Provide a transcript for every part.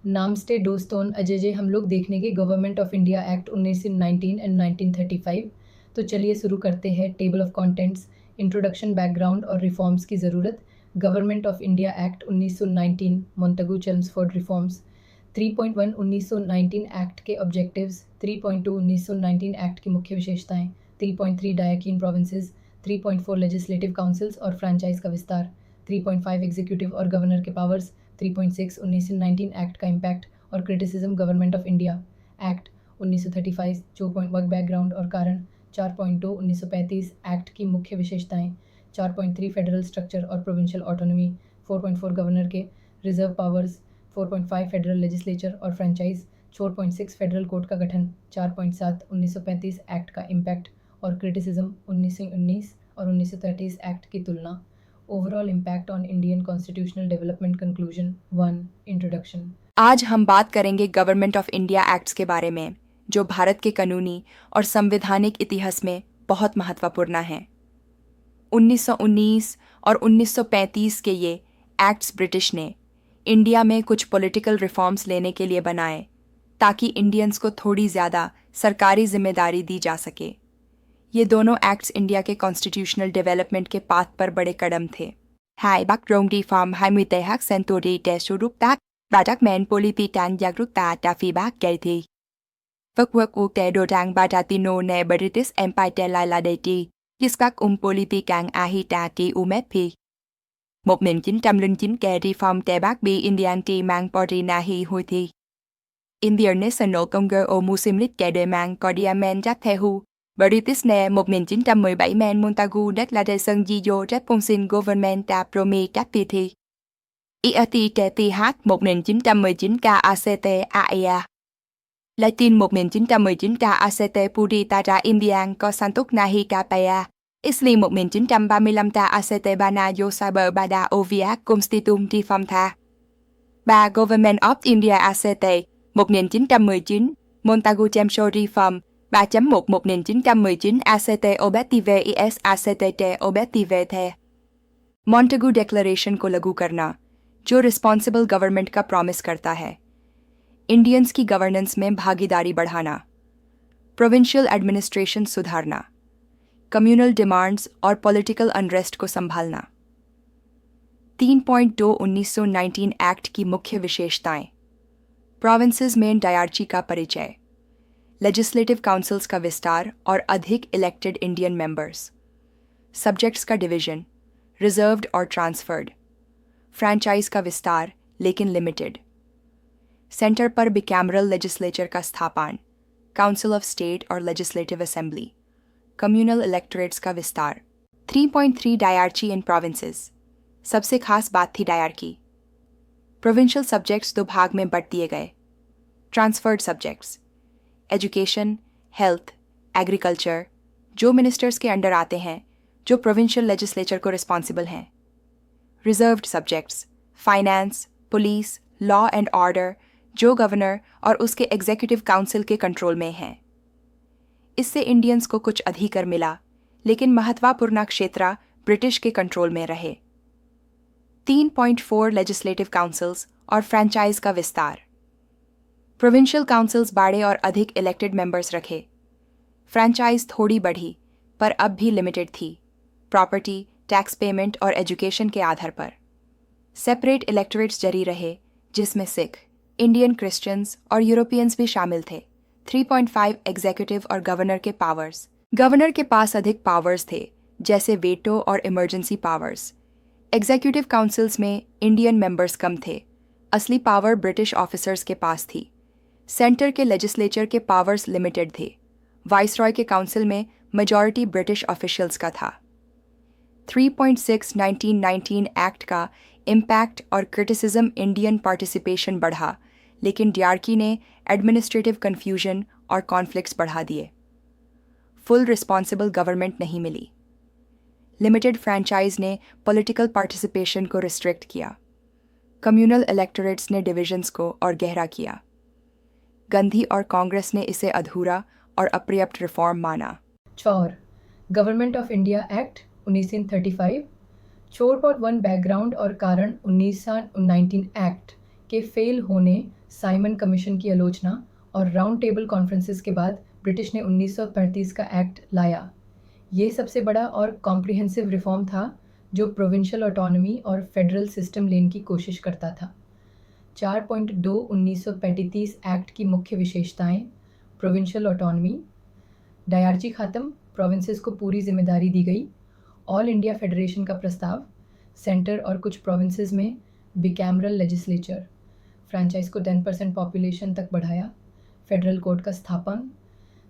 नामस्टे दोस्तों, अजय हम लोग देखने के government of India Act 1919 and 1935। तो चलिए शुरू करते हैं। Table of contents, introduction, background और रिफॉर्म्स की ज़रूरत। Government of India Act 1919, Montagu Chelmsford reforms. 3.1 1919 act के ऑब्जेक्टिव्स। 3.2 1919 एक्ट की मुख्य विशेषताएं। 3.3 डायकीन प्रोविंसेस। 3.4 लेजिस्लेटिव काउंसिल्स और फ्रेंचाइज का विस्तार। 3.5 एग्जीक्यूटिव और गवर्नर के पावर्स। 3.6 1919 एक्ट का इम्पैक्ट और criticism government of India Act 1935। 4.1 background और कारण। 4.2 1935 एक्ट की मुख्य विशेषताएं। 4.3 फेडरल स्ट्रक्चर और प्रोविंशियल ऑटोनॉमी। 4.4 गवर्नर के रिजर्व पावर्स। 4.5 फेडरल लेजिस्लेचर और फ्रेंचाइज। 4.6 फेडरल कोर्ट का गठन। 4.7 1935 एक्ट का इम्पैक्ट और क्रिटिसिज्म 1919 और 1930 एक्ट की तुलना। Overall impact on Indian constitutional development. Conclusion 1, introduction. आज हम बात करेंगे गवर्नमेंट ऑफ इंडिया एक्ट्स के बारे में, जो भारत के कानूनी और संवैधानिक इतिहास में बहुत महत्वपूर्ण हैं। 1919 और 1935 के ये एक्ट्स ब्रिटिश ने इंडिया में कुछ पॉलिटिकल रिफॉर्म्स लेने के लिए बनाए, ताकि इंडियंस को थोड़ी ज़्यादा सरकारी जिम्मेदारी दी जा सके। ये दोनों एक्ट्स इंडिया के कॉन्स्टिट्यूशनल डेवलपमेंट के पाथ पर बड़े कदम थे। Hai bắt rong đi phòng 20 TH Century để sử dụng tác và các men polititan gia rút ta đã phi bác gây thi. Vất vất u tệ đồ rằng Baratino ne British Empire lại là đề trì, Kiskat politican ahita ti umepi. 1909 ke reform te bác bi Indian ti mang porina hi hui thi. Indian National Congress o Muslimlit ke đề mang Cordiamen Jat Thehu. British ne 1917 men Montagu Declaration Gio Responsin Government ta Promi Capiti. IAT TTH 1919 KACT AEA. Latin 1919 KACT Puditara Indian Kosantuk Nahi Kapaya. Isli 1935 ACT Bana Yosaber Bada Ovia Constitutum Reform Tha. 3. Government of India ACT 1919 Montagu Chemso Reform 3.1 1919 ACT Obective is ACT Obective थे। Montagu Declaration को लागू करना, जो responsible government का promise करता है। Indians की governance में भागीदारी बढ़ाना, प्रोविंशियल एडमिनिस्ट्रेशन सुधारना, कम्युनल डिमांड्स और पॉलिटिकल अनरेस्ट को संभालना। 3.2 1919 एक्ट की मुख्य विशेषताएं। प्रोविंसेस में डायरची का परिचय, लेजिस्लेटिव काउंसिल्स का विस्तार और अधिक इलेक्टेड इंडियन मेंबर्स, सब्जेक्ट्स का डिवीजन, रिजर्व्ड और ट्रांसफर्ड, फ्रैंचाइज का विस्तार लेकिन लिमिटेड, सेंटर पर बिकैमरल लेजिस्लेचर का स्थापन, काउंसिल ऑफ स्टेट और लेजिस्लेटिव असेंबली, कम्युनल इलेक्टोरेट्स का विस्तार। 3.3 डायरची इन प्रोविंसेस। सबसे खास बात थी डायरकी। प्रोविंशियल सब्जेक्ट्स 2 भाग में बंट दिए गए। Transferred subjects, education, health, agriculture, जो मिनिस्टर्स के अंडर आते हैं, जो प्रोविंशियल लेजिस्लेचर को रिस्पॉन्सिबल हैं। Reserved subjects, finance, police, law and order, जो गवर्नर और उसके एग्जीक्यूटिव काउंसिल के कंट्रोल में हैं। इससे इंडियंस को कुछ अधिकार मिला, लेकिन महत्वपूर्ण क्षेत्र ब्रिटिश के कंट्रोल में रहे। 3.4 लेजिस्लेटिव काउंसिल्स और फ्रैंचाइज का विस्तार। प्रोविंशियल काउंसिल्स बड़े और अधिक इलेक्टेड मेंबर्स रखे। फ्रैंचाइज थोड़ी बढ़ी, पर अब भी लिमिटेड थी, प्रॉपर्टी, टैक्स पेमेंट और एजुकेशन के आधार पर। सेपरेट इलेक्टोरेट्स जारी रहे, जिसमें सिख, इंडियन क्रिश्चियंस और यूरोपियंस भी शामिल थे। 3.5 एग्जीक्यूटिव और गवर्नर के पावर्स। गवर्नर के पास अधिक पावर्स थे, जैसे वेटो और इमरजेंसी पावर्स। एग्जीक्यूटिव काउंसिल्स में इंडियन मेंबर्स कम थे, असली पावर ब्रिटिश ऑफिसर्स के पास थी। सेंटर के लेजिस्लेचर के पावर्स लिमिटेड थे। वाइसरॉय के काउंसिल में मेजॉरिटी ब्रिटिश ऑफिशियल्स का था। 3.6 1919 एक्ट का इम्पैक्ट और क्रिटिसिज्म। इंडियन पार्टिसिपेशन बढ़ा, लेकिन डायरकी ने एडमिनिस्ट्रेटिव कन्फ्यूजन और कॉन्फ्लिक्ट्स बढ़ा दिए। फुल रिस्पॉन्सिबल गवर्नमेंट नहीं मिली। लिमिटेड फ्रैंचाइज ने पॉलिटिकल पार्टिसिपेशन को रिस्ट्रिक्ट किया। कम्युनल इलेक्टोरेट्स ने डिविजन्स को और गहरा किया। गांधी और कांग्रेस ने इसे अधूरा और अपर्याप्त रिफॉर्म माना। 4. Government of India Act 1935। 4.1 background और कारण 1919 एक्ट के फेल होने साइमन कमीशन की आलोचना और राउंड टेबल कॉन्फ्रेंसेस के बाद ब्रिटिश ने 1935 का एक्ट लाया। ये सबसे बड़ा और कॉम्प्रिहेंसिव रिफॉर्म था जो प्रोविंशियल ऑटोनॉमी और फेडरल सिस्टम लेने की कोशिश करता था। 4.2 1935 एक्ट की मुख्य विशेषताएं: प्रोविंशियल ऑटोनॉमी, डायरची ख़त्म, प्रोविंसेस को पूरी जिम्मेदारी दी गई, ऑल इंडिया फेडरेशन का प्रस्ताव, सेंटर और कुछ प्रोविंसेस में बिकैमरल लेजिस्लेचर, फ्रेंचाइज को 10% पॉपुलेशन तक बढ़ाया, फेडरल कोर्ट का स्थापन,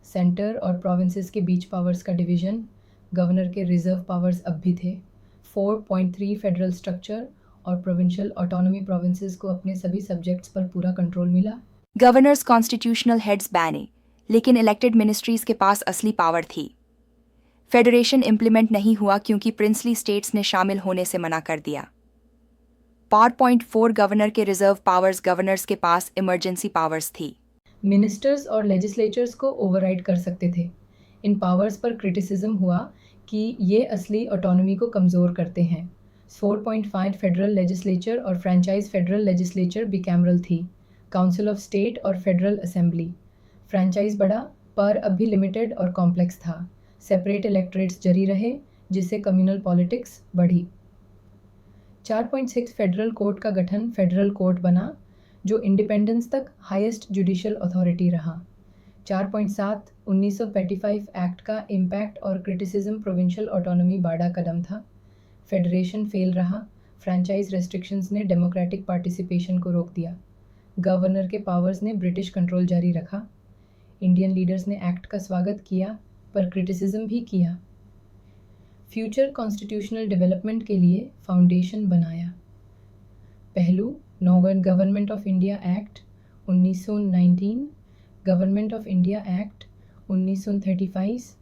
सेंटर और प्रोविंसेस के बीच पावर्स का डिवीज़न, गवर्नर के रिजर्व पावर्स अब भी थे, 4.3 फेडरल स्ट्रक्चर और प्रोविंशियल ऑटोनॉमी प्रोविंसेस को अपने सभी सब्जेक्ट्स पर पूरा कंट्रोल मिला। गवर्नर्स कॉन्स्टिट्यूशनल हेड्स बैने, लेकिन इलेक्टेड मिनिस्ट्रीज के पास असली पावर थी। फेडरेशन इम्प्लीमेंट नहीं हुआ क्योंकि प्रिंसली स्टेट्स ने शामिल होने से मना कर दिया। 4.4 गवर्नर के रिजर्व पावर्स, गवर्नर्स के पास इमरजेंसी पावर्स थी। मिनिस्टर्स और लेजिस्लेचर्स को ओवरराइड कर सकते थे। इन पावर्स पर क्रिटिसिज्म हुआ कि ये असली ऑटोनॉमी को कमज़ोर करते हैं। 4.5 फेडरल लेजिस्लेचर और फ्रेंचाइज फेडरल लेजिस्लेचर बिकैमरल थी, काउंसिल ऑफ स्टेट और फेडरल असेंबली। फ्रेंचाइज बड़ा पर अब भी लिमिटेड और कॉम्प्लेक्स था। सेपरेट इलेक्टोरेट्स जारी रहे जिससे कम्युनल पॉलिटिक्स बढ़ी। 4.6 फेडरल कोर्ट का गठन फेडरल कोर्ट बना जो इंडिपेंडेंस तक हाईएस्ट जुडिशियल अथॉरिटी रहा। 4.7 1935 एक्ट का इम्पैक्ट और क्रिटिसिज्म प्रोविंशियल ऑटोनॉमी बाड़ा कदम था। फेडरेशन फेल रहा। फ्रेंचाइज रेस्ट्रिक्शंस ने डेमोक्रेटिक पार्टिसिपेशन को रोक दिया। गवर्नर के पावर्स ने ब्रिटिश कंट्रोल जारी रखा। इंडियन लीडर्स ने एक्ट का स्वागत किया पर क्रिटिसिज्म भी किया। फ्यूचर कॉन्स्टिट्यूशनल डेवलपमेंट के लिए फाउंडेशन बनाया। पहलू: Government of India Act 1919, Government of India Act 1935,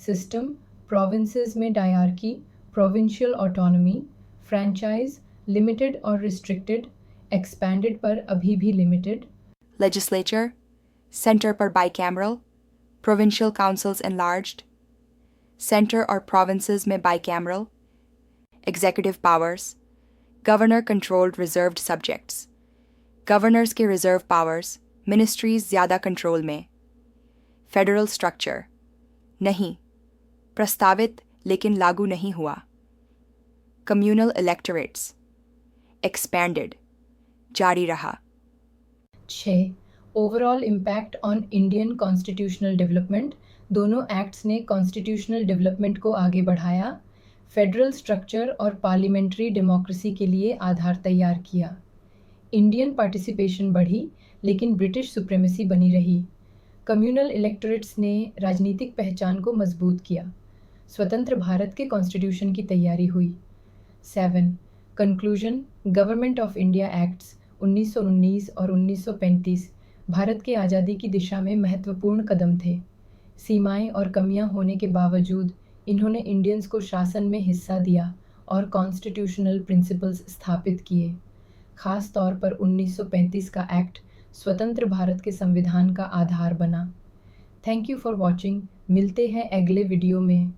system: provinces में diarchy, provincial autonomy, franchise limited और रिस्ट्रिक्टेड, एक्सपैंडेड पर अभी भी लिमिटेड। लेजिस्लेचर: सेंटर पर bicameral, provincial councils enlarged, centre और प्रोविंसेस में bicameral. Executive powers: governor controlled reserved subjects, governors के reserve powers, ministries ज़्यादा कंट्रोल में। फेडरल स्ट्रक्चर: नहीं, प्रस्तावित लेकिन लागू नहीं हुआ। कम्युनल इलेक्टोरेट्स: एक्सपैंडेड, जारी रहा। 6. Overall impact on Indian constitutional development. दोनों एक्ट्स ने कॉन्स्टिट्यूशनल डेवलपमेंट को आगे बढ़ाया, फेडरल स्ट्रक्चर और पार्लियामेंट्री डेमोक्रेसी के लिए आधार तैयार किया। इंडियन पार्टिसिपेशन बढ़ी लेकिन ब्रिटिश सुप्रीमेसी बनी रही। कम्युनल इलेक्टोरेट्स ने राजनीतिक पहचान को मजबूत किया। स्वतंत्र भारत के कॉन्स्टिट्यूशन की तैयारी हुई। 7. Conclusion: government of India acts 1919 और 1935 भारत की आज़ादी की दिशा में महत्वपूर्ण कदम थे। सीमाएं और कमियां होने के बावजूद इन्होंने इंडियंस को शासन में हिस्सा दिया और कॉन्स्टिट्यूशनल प्रिंसिपल्स स्थापित किए। ख़ास तौर पर 1935 का एक्ट स्वतंत्र भारत के संविधान का आधार बना। Thank you for watching. मिलते हैं अगले वीडियो में।